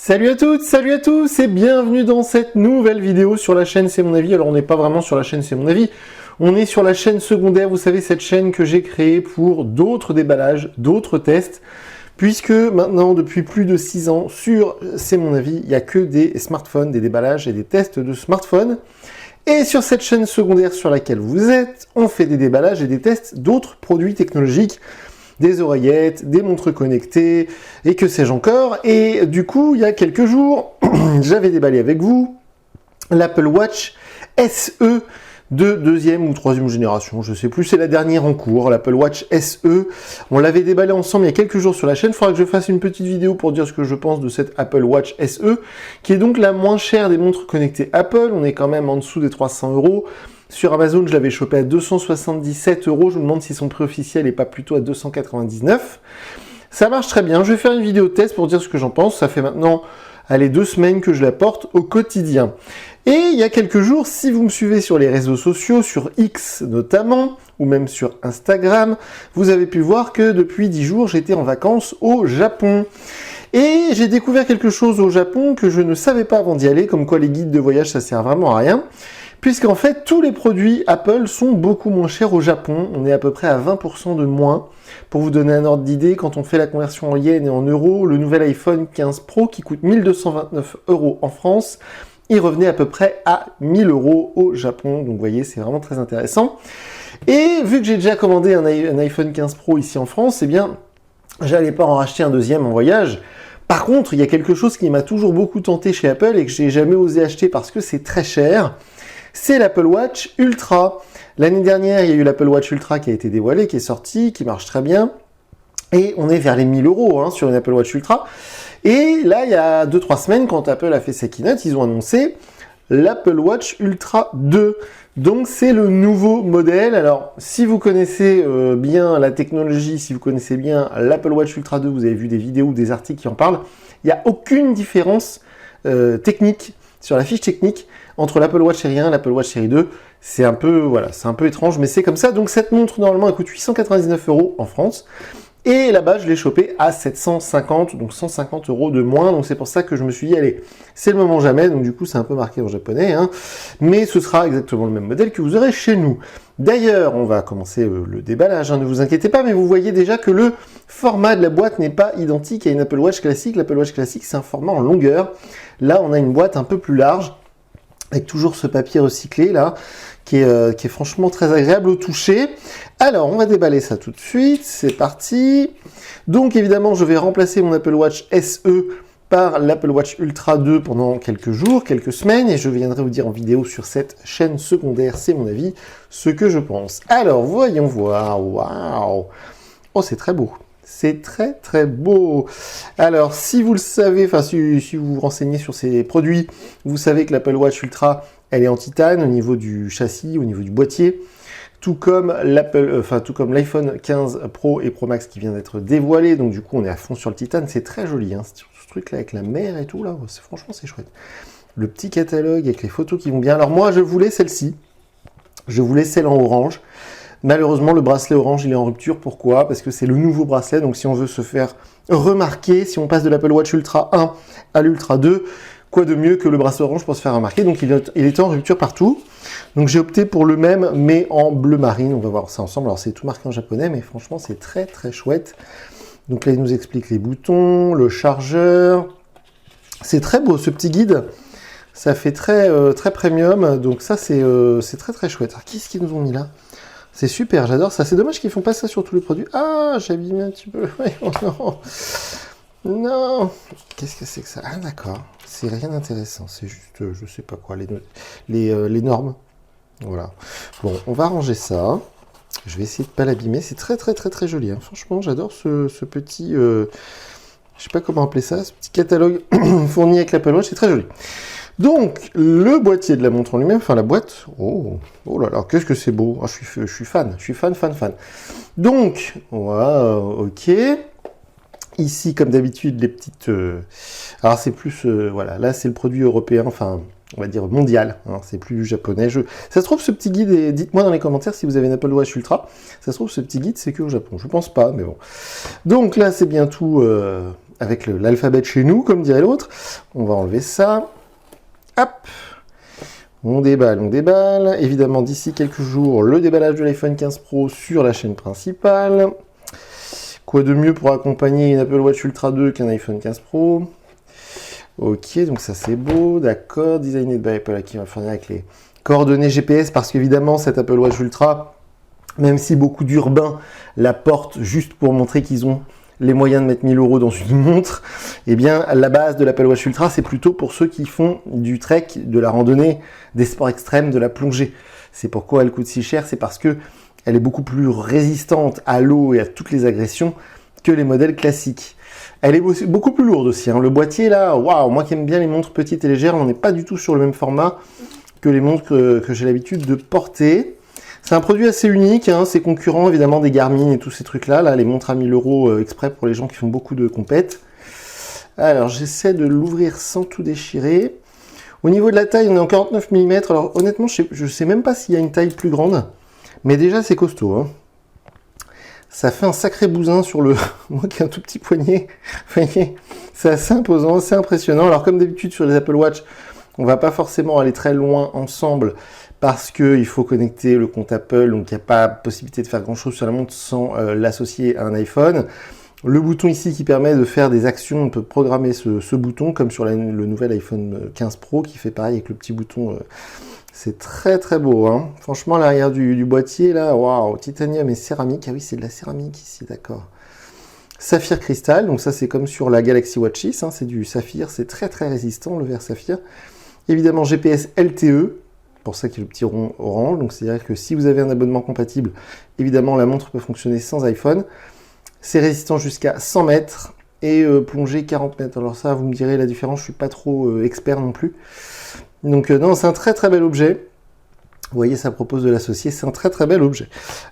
Salut à toutes, salut à tous et bienvenue dans cette nouvelle vidéo sur la chaîne C'est Mon Avis. Alors on n'est pas vraiment sur la chaîne C'est Mon Avis, on est sur la chaîne secondaire, vous savez, cette chaîne que j'ai créée pour d'autres déballages, d'autres tests, puisque maintenant depuis plus de 6 ans sur C'est Mon Avis, il n'y a que des smartphones, des déballages et des tests de smartphones. Et sur cette chaîne secondaire sur laquelle vous êtes, on fait des déballages et des tests d'autres produits technologiques, des oreillettes, des montres connectées, et que sais-je encore. Et du coup, il y a quelques jours, j'avais déballé avec vous l'Apple Watch SE de deuxième ou troisième génération, je sais plus, c'est la dernière en cours, l'Apple Watch SE. On l'avait déballé ensemble il y a quelques jours sur la chaîne. Il faudra que je fasse une petite vidéo pour dire ce que je pense de cette Apple Watch SE, qui est donc la moins chère des montres connectées Apple. On est quand même en dessous des 300 €. Sur Amazon, je l'avais chopé à 277 €. Je me demande si son prix officiel n'est pas plutôt à 299. Ça marche très bien. Je vais faire une vidéo test pour dire ce que j'en pense. Ça fait maintenant, 2 semaines que je la porte au quotidien. Et il y a quelques jours, si vous me suivez sur les réseaux sociaux, sur X notamment, ou même sur Instagram, vous avez pu voir que depuis 10 jours, j'étais en vacances au Japon. Et j'ai découvert quelque chose au Japon que je ne savais pas avant d'y aller, comme quoi les guides de voyage, ça sert vraiment à rien. Puisqu'en fait, tous les produits Apple sont beaucoup moins chers au Japon. On est à peu près à 20% de moins. Pour vous donner un ordre d'idée, quand on fait la conversion en yens et en euros, le nouvel iPhone 15 Pro qui coûte 1229 € en France, il revenait à peu près à 1000 € au Japon. Donc vous voyez, c'est vraiment très intéressant. Et vu que j'ai déjà commandé un iPhone 15 Pro ici en France, eh bien, j'allais pas en racheter un deuxième en voyage. Par contre, il y a quelque chose qui m'a toujours beaucoup tenté chez Apple et que j'ai jamais osé acheter parce que c'est très cher. C'est l'Apple Watch Ultra. L'année dernière, il y a eu l'Apple Watch Ultra qui a été dévoilé, qui est sorti, qui marche très bien. Et on est vers les 1000 € sur une Apple Watch Ultra. Et là, il y a 2-3 semaines, quand Apple a fait sa keynote, ils ont annoncé l'Apple Watch Ultra 2. Donc, c'est le nouveau modèle. Alors, si vous connaissez bien la technologie, si vous connaissez bien l'Apple Watch Ultra 2, vous avez vu des vidéos ou des articles qui en parlent, il n'y a aucune différence technique sur la fiche technique entre l'Apple Watch Série 1 et l'Apple Watch Série 2. C'est un peu étrange, mais c'est comme ça. Donc, cette montre, normalement, elle coûte 899 € en France. Et là-bas, je l'ai chopé à 750, donc 150 € de moins. Donc, c'est pour ça que je me suis dit, allez, c'est le moment jamais. Donc, du coup, c'est un peu marqué en japonais, hein. Mais ce sera exactement le même modèle que vous aurez chez nous. D'ailleurs, on va commencer le déballage, hein, ne vous inquiétez pas, mais vous voyez déjà que le format de la boîte n'est pas identique à une Apple Watch classique. L'Apple Watch classique, c'est un format en longueur. Là, on a une boîte un peu plus large, avec toujours ce papier recyclé, là, qui est franchement très agréable au toucher. Alors, on va déballer ça tout de suite, c'est parti. Donc, évidemment, je vais remplacer mon Apple Watch SE par l'Apple Watch Ultra 2 pendant quelques jours, quelques semaines, et je viendrai vous dire en vidéo sur cette chaîne secondaire, C'est Mon Avis, ce que je pense. Alors, voyons voir, waouh. Oh, c'est très beau. C'est très très beau. Alors, si vous le savez, enfin si vous vous renseignez sur ces produits, vous savez que l'Apple Watch Ultra, elle est en titane au niveau du châssis, au niveau du boîtier, tout comme l'iPhone 15 Pro et Pro Max qui vient d'être dévoilé. Donc du coup, on est à fond sur le titane. C'est très joli, hein, ce truc-là avec la mer et tout là. Franchement, c'est chouette. Le petit catalogue avec les photos qui vont bien. Alors moi, je voulais celle-ci. Je voulais celle en orange. Malheureusement, le bracelet orange, il est en rupture. Pourquoi? Parce que c'est le nouveau bracelet. Donc, si on veut se faire remarquer, si on passe de l'Apple Watch Ultra 1 à l'Ultra 2, quoi de mieux que le bracelet orange pour se faire remarquer? Donc, il est en rupture partout. Donc, j'ai opté pour le même, mais en bleu marine. On va voir ça ensemble. Alors, c'est tout marqué en japonais, mais franchement, c'est très, très chouette. Donc là, il nous explique les boutons, le chargeur. C'est très beau, ce petit guide. Ça fait très, très premium. Donc, ça, c'est très, très chouette. Alors, qu'est-ce qu'ils nous ont mis là? C'est super, j'adore ça. C'est dommage qu'ils font pas ça sur tous les produits. Ah, j'abîme un petit peu. Oh non. Non. Qu'est-ce que c'est que ça? Ah, d'accord. C'est rien d'intéressant. C'est juste, je sais pas quoi, les normes. Voilà. Bon, on va ranger ça. Je vais essayer de pas l'abîmer. C'est très, très, très, très joli, hein. Franchement, j'adore ce petit... je sais pas comment appeler ça. Ce petit catalogue fourni avec l'Apple Watch. C'est très joli. Donc, le boîtier de la montre en lui-même, enfin la boîte, oh là là, qu'est-ce que c'est beau. Ah, je suis fan. Donc, voilà, ok. Ici, comme d'habitude, les petites... alors, c'est plus... voilà, là, c'est le produit européen, enfin, on va dire mondial, hein, c'est plus japonais. Ça se trouve, ce petit guide, et dites-moi dans les commentaires si vous avez une Apple Watch Ultra, ça se trouve, ce petit guide, c'est que au Japon. Je pense pas, mais bon. Donc là, c'est bien tout avec l'alphabet chez nous, comme dirait l'autre. On va enlever ça. Hop. On déballe, on déballe. Évidemment, d'ici quelques jours, le déballage de l'iPhone 15 Pro sur la chaîne principale. Quoi de mieux pour accompagner une Apple Watch Ultra 2 qu'un iPhone 15 Pro? Ok, donc ça c'est beau, d'accord. Designé by Apple, qui va fournir avec les coordonnées GPS, parce qu'évidemment, cette Apple Watch Ultra, même si beaucoup d'urbains la portent juste pour montrer qu'ils ont les moyens de mettre 1000 € dans une montre, eh bien, la base de l'Apple Watch Ultra, c'est plutôt pour ceux qui font du trek, de la randonnée, des sports extrêmes, de la plongée. C'est pourquoi elle coûte si cher, c'est parce que elle est beaucoup plus résistante à l'eau et à toutes les agressions que les modèles classiques. Elle est beaucoup plus lourde aussi, hein. Le boîtier, là, waouh, moi qui aime bien les montres petites et légères, on n'est pas du tout sur le même format que les montres que j'ai l'habitude de porter. C'est un produit assez unique, hein, c'est concurrent évidemment des Garmin et tous ces trucs-là, là, les montres à 1000 € exprès pour les gens qui font beaucoup de compètes. Alors, j'essaie de l'ouvrir sans tout déchirer. Au niveau de la taille, on est en 49 mm. Alors, honnêtement, je sais même pas s'il y a une taille plus grande, mais déjà, c'est costaud, hein. Ça fait un sacré bousin sur le... Moi qui ai un tout petit poignet, vous voyez, c'est assez imposant, assez impressionnant. Alors, comme d'habitude sur les Apple Watch, on va pas forcément aller très loin ensemble, parce qu'il faut connecter le compte Apple, donc il n'y a pas possibilité de faire grand-chose sur la montre sans l'associer à un iPhone. Le bouton ici qui permet de faire des actions, on peut programmer ce bouton, comme sur le nouvel iPhone 15 Pro, qui fait pareil avec le petit bouton. C'est très très beau, hein. Franchement, l'arrière du boîtier, là, waouh, titanium et céramique. Ah oui, c'est de la céramique ici, d'accord. Saphir cristal, donc ça c'est comme sur la Galaxy Watch 6, hein, c'est du saphir, c'est très très résistant, le verre saphir. Évidemment, GPS LTE. Pour ça qu'il y a le petit rond orange, donc c'est-à-dire que si vous avez un abonnement compatible, évidemment la montre peut fonctionner sans iPhone. C'est résistant jusqu'à 100 mètres et plongée 40 mètres. Alors ça, vous me direz la différence, je suis pas trop expert non plus. Donc non, c'est un très très bel objet. Vous voyez, ça propose de l'associer, c'est un très très bel objet.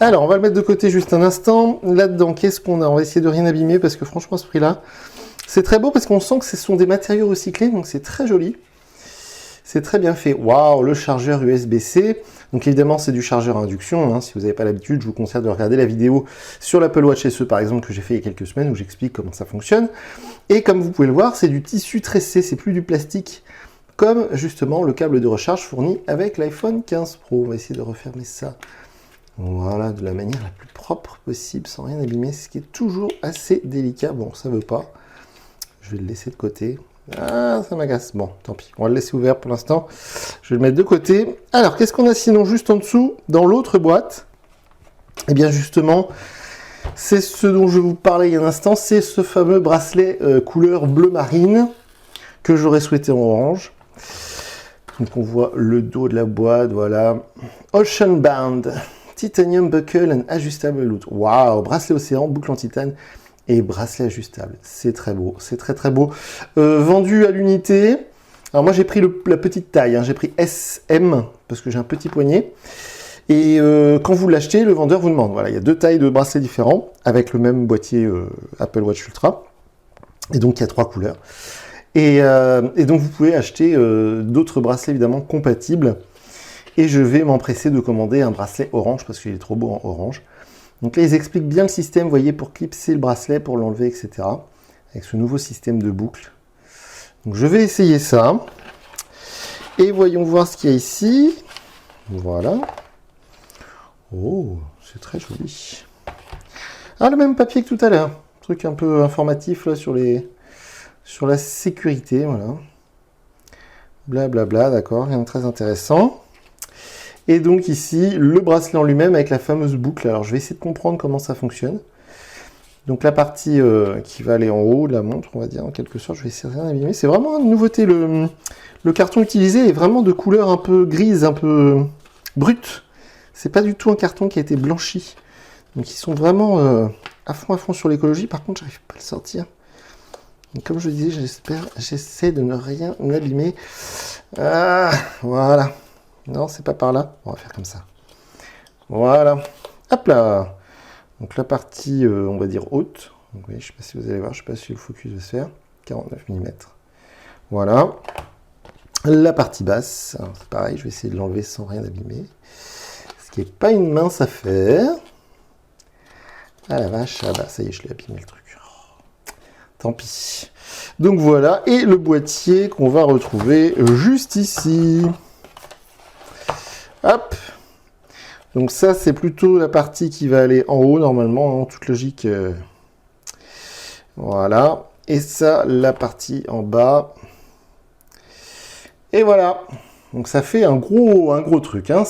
Alors, on va le mettre de côté juste un instant. Là-dedans, qu'est-ce qu'on a? On va essayer de rien abîmer parce que franchement, à ce prix-là, c'est très beau parce qu'on sent que ce sont des matériaux recyclés, donc c'est très joli. C'est très bien fait. Waouh, le chargeur USB-C. Donc évidemment, c'est du chargeur à induction, hein. Si vous n'avez pas l'habitude, je vous conseille de regarder la vidéo sur l'Apple Watch SE, par exemple, que j'ai fait il y a quelques semaines, où j'explique comment ça fonctionne. Et comme vous pouvez le voir, c'est du tissu tressé, c'est plus du plastique, comme justement le câble de recharge fourni avec l'iPhone 15 Pro. On va essayer de refermer ça, voilà, de la manière la plus propre possible, sans rien abîmer, ce qui est toujours assez délicat. Bon, ça veut pas. Je vais le laisser de côté. Ah, ça m'agace. Bon, tant pis. On va le laisser ouvert pour l'instant. Je vais le mettre de côté. Alors, qu'est-ce qu'on a sinon juste en dessous, dans l'autre boîte? Eh bien, justement, c'est ce dont je vous parlais il y a un instant. C'est ce fameux bracelet couleur bleu marine que j'aurais souhaité en orange. Donc, on voit le dos de la boîte. Voilà. Ocean Band. Titanium buckle and adjustable loop. Waouh! Bracelet océan, boucle en titane. Et bracelet ajustable, c'est très beau, c'est très très beau. Vendu à l'unité. Alors moi j'ai pris la petite taille, hein. J'ai pris SM parce que j'ai un petit poignet. Et quand vous l'achetez, le vendeur vous demande, voilà, il y a deux tailles de bracelets différents avec le même boîtier Apple Watch Ultra. Et donc il y a 3 couleurs. Et donc vous pouvez acheter d'autres bracelets évidemment compatibles. Et je vais m'empresser de commander un bracelet orange parce qu'il est trop beau en orange. Donc là, ils expliquent bien le système, vous voyez, pour clipser le bracelet, pour l'enlever, etc. Avec ce nouveau système de boucle. Donc je vais essayer ça. Et voyons voir ce qu'il y a ici. Voilà. Oh, c'est très joli. Ah, le même papier que tout à l'heure. Truc un peu informatif là sur la sécurité, voilà. Blablabla, d'accord, rien de très intéressant. Et donc ici, le bracelet en lui-même avec la fameuse boucle. Alors je vais essayer de comprendre comment ça fonctionne. Donc la partie qui va aller en haut de la montre, on va dire en quelque sorte, je vais essayer de rien abîmer. C'est vraiment une nouveauté. Le carton utilisé est vraiment de couleur un peu grise, un peu brute. C'est pas du tout un carton qui a été blanchi. Donc ils sont vraiment à fond sur l'écologie. Par contre, j'arrive pas à le sortir. Donc, comme je disais, j'essaie de ne rien abîmer. Ah, voilà. Non, c'est pas par là. On va faire comme ça. Voilà. Hop là. Donc la partie, on va dire haute. Donc, oui, je sais pas si vous allez voir, je sais pas si le focus va se faire. 49 mm. Voilà. La partie basse. C'est pareil, je vais essayer de l'enlever sans rien abîmer. Ce qui n'est pas une mince affaire. Ah la vache, ah bah ça y est, je l'ai abîmé le truc. Tant pis. Donc voilà, et le boîtier qu'on va retrouver juste ici. Hop. Donc ça, c'est plutôt la partie qui va aller en haut, normalement, en toute logique. Voilà. Et ça, la partie en bas. Et voilà. Donc ça fait un gros truc. Hein.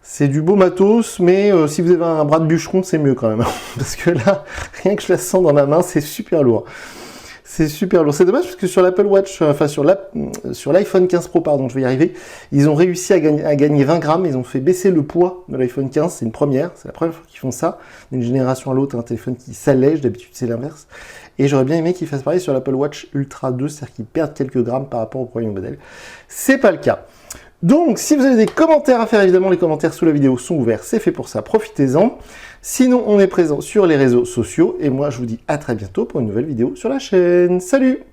C'est du beau matos, mais si vous avez un bras de bûcheron, c'est mieux quand même. Parce que là, rien que je la sens dans la main, c'est super lourd. C'est super lourd. C'est dommage parce que sur l'Apple Watch, enfin sur l'iPhone 15 Pro, pardon, je vais y arriver, ils ont réussi à gagner 20 grammes. Ils ont fait baisser le poids de l'iPhone 15. C'est une première. C'est la première fois qu'ils font ça. D'une génération à l'autre, un téléphone qui s'allège. D'habitude, c'est l'inverse. Et j'aurais bien aimé qu'ils fassent pareil sur l'Apple Watch Ultra 2, c'est-à-dire qu'ils perdent quelques grammes par rapport au premier modèle. C'est pas le cas. Donc, si vous avez des commentaires à faire, évidemment, les commentaires sous la vidéo sont ouverts. C'est fait pour ça. Profitez-en. Sinon, on est présent sur les réseaux sociaux. Et moi, je vous dis à très bientôt pour une nouvelle vidéo sur la chaîne. Salut!